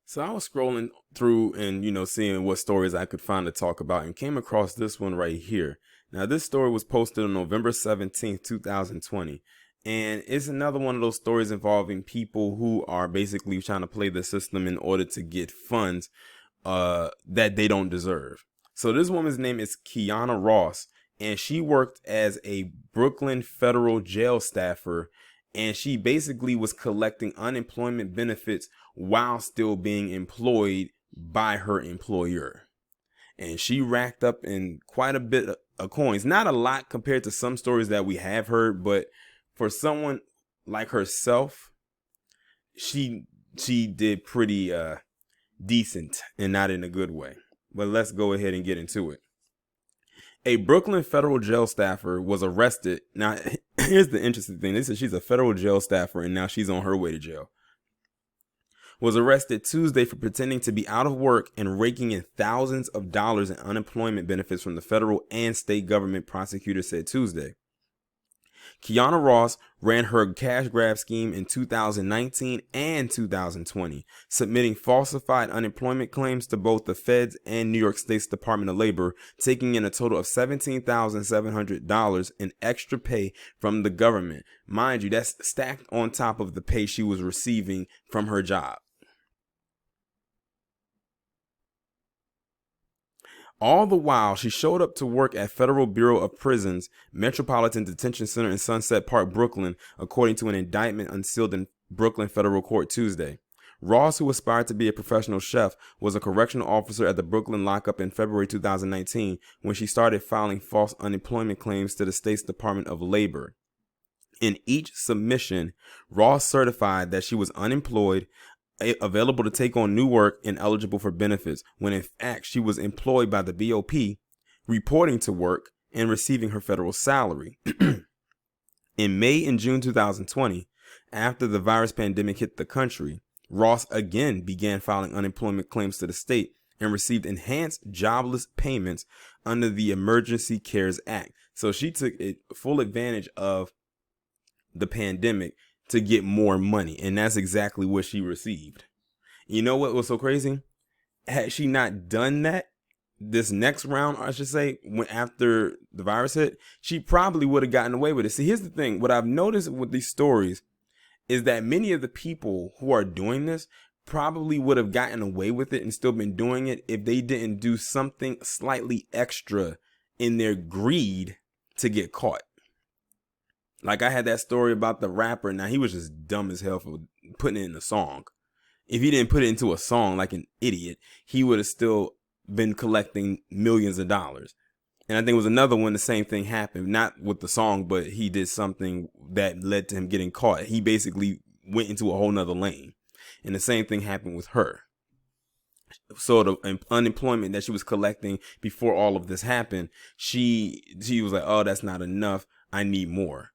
So I was scrolling through and, seeing what stories I could find to talk about and came across this one right here. Now, this story was posted on November 17th, 2020. And it's another one of those stories involving people who are basically trying to play the system in order to get funds that they don't deserve. So this woman's name is Keyawnia Ross, and she worked as a Brooklyn federal jail staffer, and she basically was collecting unemployment benefits while still being employed by her employer. And she racked up in quite a bit of coins. Not a lot compared to some stories that we have heard, but for someone like herself, she did pretty decent, and not in a good way. But let's go ahead and get into it. A Brooklyn federal jail staffer was arrested. Now, here's the interesting thing. They said she's a federal jail staffer and now she's on her way to jail. Was arrested Tuesday for pretending to be out of work and raking in thousands of dollars in unemployment benefits from the federal and state government, prosecutors said Tuesday. Keyawnia Ross ran her cash grab scheme in 2019 and 2020, submitting falsified unemployment claims to both the feds and New York State's Department of Labor, taking in a total of $17,700 in extra pay from the government. Mind you, that's stacked on top of the pay she was receiving from her job. All the while, she showed up to work at Federal Bureau of Prisons, Metropolitan Detention Center in Sunset Park, Brooklyn, according to an indictment unsealed in Brooklyn federal court Tuesday. Ross, who aspired to be a professional chef, was a correctional officer at the Brooklyn lockup in February 2019 when she started filing false unemployment claims to the state's Department of Labor. In each submission, Ross certified that she was unemployed, available to take on new work, and eligible for benefits, when in fact she was employed by the BOP, reporting to work and receiving her federal salary. In May and June 2020, after the virus pandemic hit the country, Ross again began filing unemployment claims to the state and received enhanced jobless payments under the Emergency CARES Act. So she took full advantage of the pandemic to get more money, and that's exactly what she received. You know what was so crazy? Had she not done that, this next round, I should say, when after the virus hit, she probably would have gotten away with it. See, here's the thing. What I've noticed with these stories is that many of the people who are doing this probably would have gotten away with it and still been doing it if they didn't do something slightly extra in their greed to get caught. Like I had that story about the rapper. Now, he was just dumb as hell for putting it in a song. If he didn't put it into a song like an idiot, he would have still been collecting millions of dollars. And I think it was another one, the same thing happened, not with the song, but he did something that led to him getting caught. He basically went into a whole nother lane. And the same thing happened with her. So the unemployment that she was collecting before all of this happened, she was like, oh, that's not enough. I need more.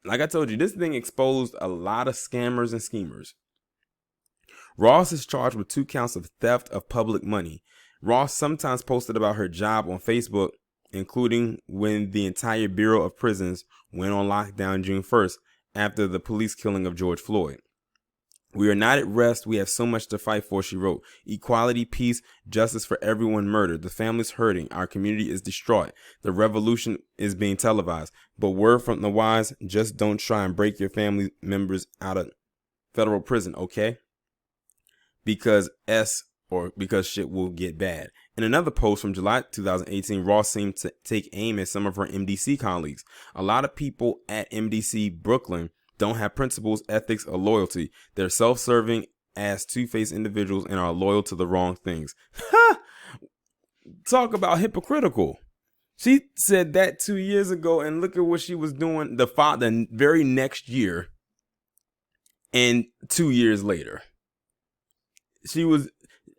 Like I told you, this thing exposed a lot of scammers and schemers. Ross is charged with 2 counts of theft of public money. Ross sometimes posted about her job on Facebook, including when the entire Bureau of Prisons went on lockdown June 1st after the police killing of George Floyd. We are not at rest. We have so much to fight for, she wrote. Equality, peace, justice for everyone murdered. The family's hurting. Our community is distraught. The revolution is being televised. But word from the wise, just don't try and break your family members out of federal prison, okay? Because shit will get bad. In another post from July 2018, Ross seemed to take aim at some of her MDC colleagues. A lot of people at MDC Brooklyn don't have principles, ethics, or loyalty. They're self-serving as two-faced individuals and are loyal to the wrong things. Talk about hypocritical. She said that 2 years ago, and look at what she was doing the very next year and 2 years later. She was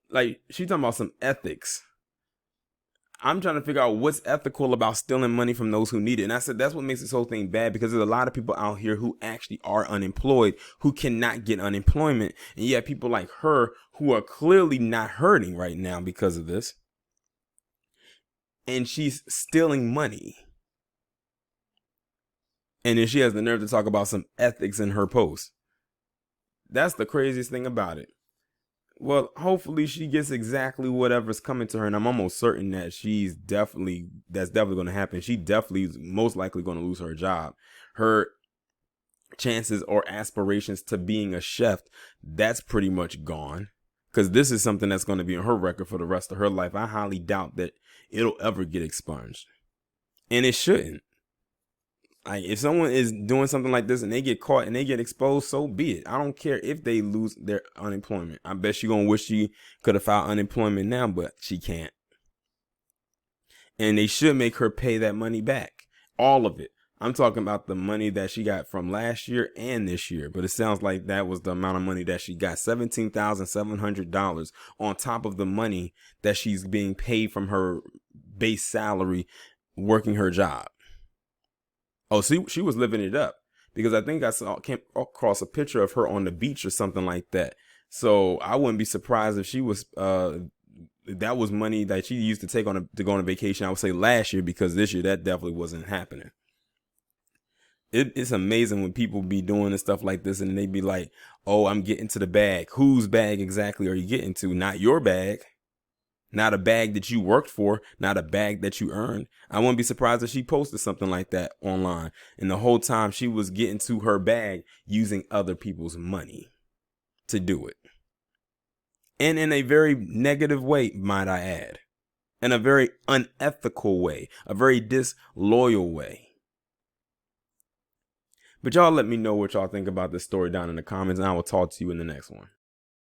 like, she talking about some ethics. I'm trying to figure out what's ethical about stealing money from those who need it. And I said, that's what makes this whole thing bad, because there's a lot of people out here who actually are unemployed, who cannot get unemployment. And you have people like her who are clearly not hurting right now because of this. And she's stealing money. And then she has the nerve to talk about some ethics in her post. That's the craziest thing about it. Well, hopefully she gets exactly whatever's coming to her, and I'm almost certain that that's definitely going to happen. She definitely is most likely going to lose her job. Her chances or aspirations to being a chef, that's pretty much gone, because this is something that's going to be on her record for the rest of her life. I highly doubt that it'll ever get expunged, and it shouldn't. Like, if someone is doing something like this and they get caught and they get exposed, so be it. I don't care if they lose their unemployment. I bet she gonna wish she could have filed unemployment now, but she can't. And they should make her pay that money back, all of it. I'm talking about the money that she got from last year and this year, but it sounds like that was the amount of money that she got, $17,700 on top of the money that she's being paid from her base salary working her job. Oh, see, she was living it up, because I think came across a picture of her on the beach or something like that. So I wouldn't be surprised if she was that was money that she used to take to go on a vacation. I would say last year, because this year that definitely wasn't happening. It's amazing when people be doing this stuff like this and they be like, "Oh, I'm getting to the bag." Whose bag exactly are you getting to? Not your bag. Not a bag that you worked for, not a bag that you earned. I wouldn't be surprised if she posted something like that online, and the whole time she was getting to her bag using other people's money to do it. And in a very negative way, might I add. In a very unethical way, a very disloyal way. But y'all let me know what y'all think about this story down in the comments, and I will talk to you in the next one.